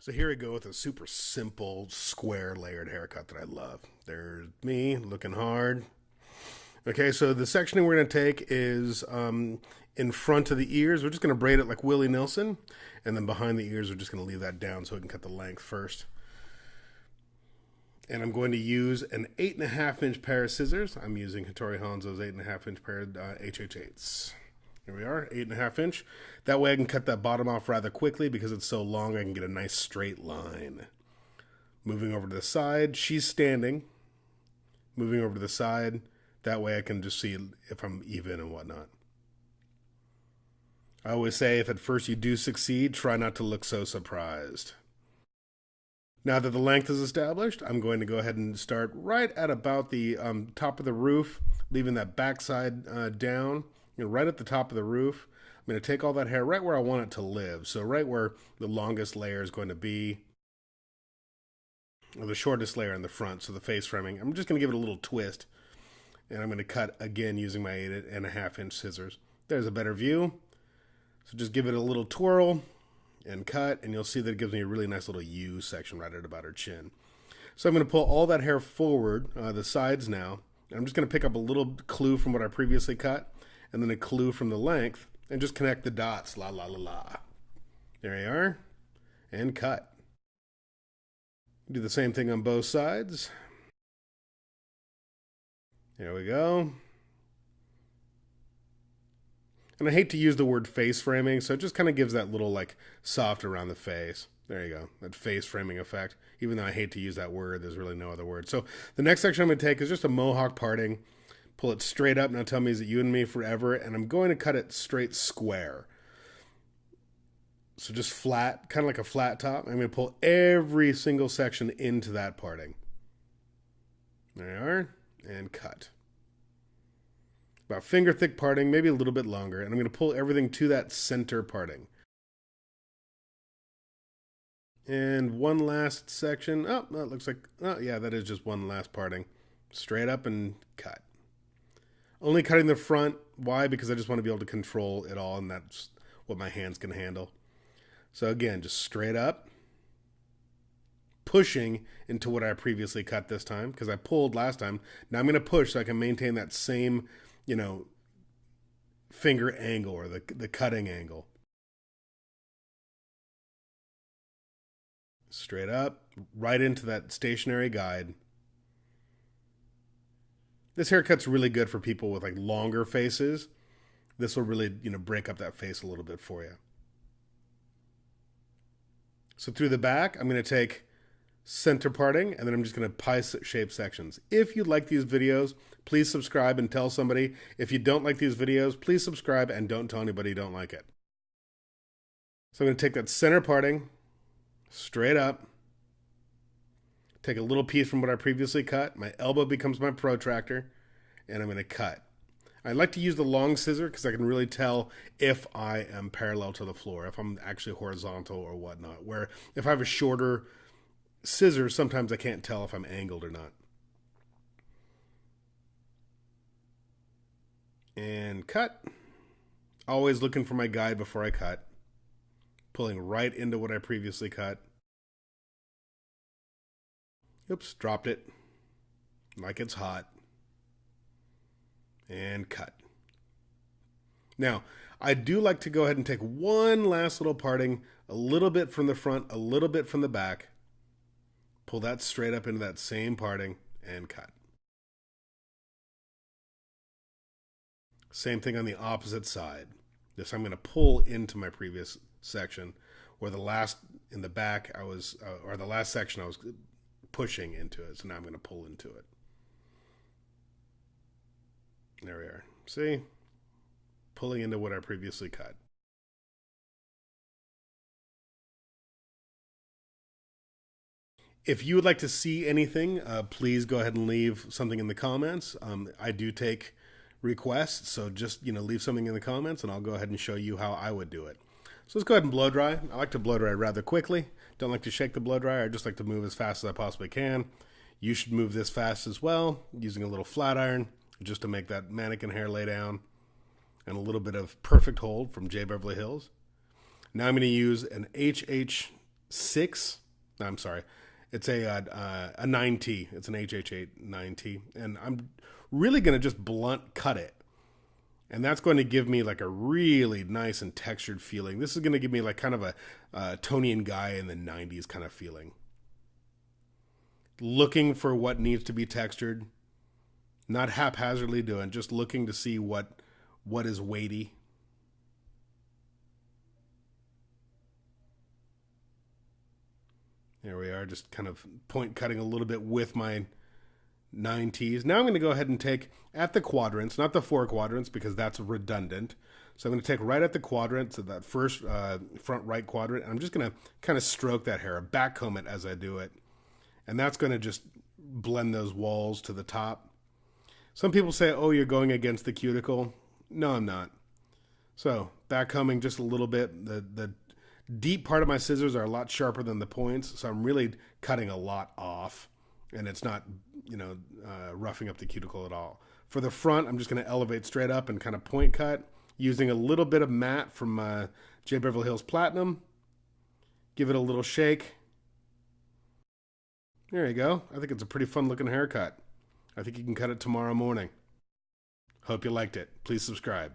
So here we go with a super simple square layered haircut that I love. There's me looking hard. Okay, so the sectioning we're going to take is in front of the ears. We're just going to braid it like Willie Nelson. And then behind the ears, we're just going to leave that down so we can cut the length first. And I'm going to use an 8.5-inch pair of scissors. I'm using Hattori Hanzo's 8.5-inch pair of HH8s. Here we are, 8.5-inch. That way I can cut that bottom off rather quickly because it's so long I can get a nice straight line. Moving over to the side, she's standing. Moving over to the side, that way I can just see if I'm even and whatnot. I always say if at first you do succeed, try not to look so surprised. Now that the length is established, I'm going to go ahead and start right at about the top of the roof, leaving that backside down. Right at the top of the roof. I'm going to take all that hair right where I want it to live. So right where the longest layer is going to be, or the shortest layer in the front, so the face framing. I'm just going to give it a little twist. And I'm going to cut again using my 8.5-inch scissors. There's a better view. So just give it a little twirl and cut, and you'll see that it gives me a really nice little U section right at about her chin. So I'm going to pull all that hair forward, the sides now. And I'm just going to pick up a little clue from what I previously cut, and then a clue from the length, and just connect the dots. La, la, la, la. There you are. And cut. Do the same thing on both sides. There we go. And I hate to use the word face framing, so it just kind of gives that little, like, soft around the face. There you go. That face framing effect. Even though I hate to use that word, there's really no other word. So the next section I'm going to take is just a mohawk parting. Pull it straight up. Now tell me, is it you and me forever? And I'm going to cut it straight square. So just flat, kind of like a flat top. I'm going to pull every single section into that parting. There you are. And cut. About finger thick parting, maybe a little bit longer. And I'm going to pull everything to that center parting. And one last section. Oh, that looks like, oh yeah, that is just one last parting. Straight up and cut. Only cutting the front. Why? Because I just want to be able to control it all, and that's what my hands can handle. So again, just straight up, pushing into what I previously cut this time, because I pulled last time. Now I'm going to push so I can maintain that same, finger angle or the cutting angle. Straight up, right into that stationary guide. This haircut's really good for people with like longer faces. This will really, break up that face a little bit for you. So through the back, I'm going to take center parting, and then I'm just going to pie shape sections. If you like these videos, please subscribe and tell somebody. If you don't like these videos, please subscribe and don't tell anybody you don't like it. So I'm going to take that center parting, straight up. Take a little piece from what I previously cut. My elbow becomes my protractor, and I'm going to cut. I like to use the long scissor because I can really tell if I am parallel to the floor, if I'm actually horizontal or whatnot. Where if I have a shorter scissor, sometimes I can't tell if I'm angled or not. And cut. Always looking for my guide before I cut. Pulling right into what I previously cut. Oops, dropped it. Like it's hot. And cut. Now, I do like to go ahead and take one last little parting, a little bit from the front, a little bit from the back. Pull that straight up into that same parting and cut. Same thing on the opposite side. This I'm going to pull into my previous section, where the last in the back I was, or the last section I was pushing into it. So now I'm going to pull into it. There we are. See? Pulling into what I previously cut. If you would like to see anything, please go ahead and leave something in the comments. I do take requests, so just leave something in the comments, and I'll go ahead and show you how I would do it. So let's go ahead and blow dry. I like to blow dry rather quickly. Don't like to shake the blow dryer. I just like to move as fast as I possibly can. You should move this fast as well, using a little flat iron just to make that mannequin hair lay down, and a little bit of perfect hold from J. Beverly Hills. Now I'm going to use an HH 6. I'm sorry. It's a 9T. It's an HH8 9T. And I'm really going to just blunt cut it. And that's going to give me like a really nice and textured feeling. This is going to give me like kind of a Tony and Guy in the 90s kind of feeling. Looking for what needs to be textured. Not haphazardly doing, just looking to see what is weighty. There we are, just kind of point cutting a little bit with my 9Ts. Now I'm going to go ahead and take at the quadrants, not the 4 quadrants because that's redundant. So I'm going to take right at the quadrants, so that first front right quadrant, and I'm just going to kind of stroke that hair, backcomb it as I do it. And that's going to just blend those walls to the top. Some people say, oh, you're going against the cuticle. No, I'm not. So backcombing just a little bit. The deep part of my scissors are a lot sharper than the points, so I'm really cutting a lot off, and it's not, roughing up the cuticle at all. For the front, I'm just going to elevate straight up and kind of point cut using a little bit of matte from J. Beverly Hills Platinum. Give it a little shake. There you go. I think it's a pretty fun looking haircut. I think you can cut it tomorrow morning. Hope you liked it. Please subscribe.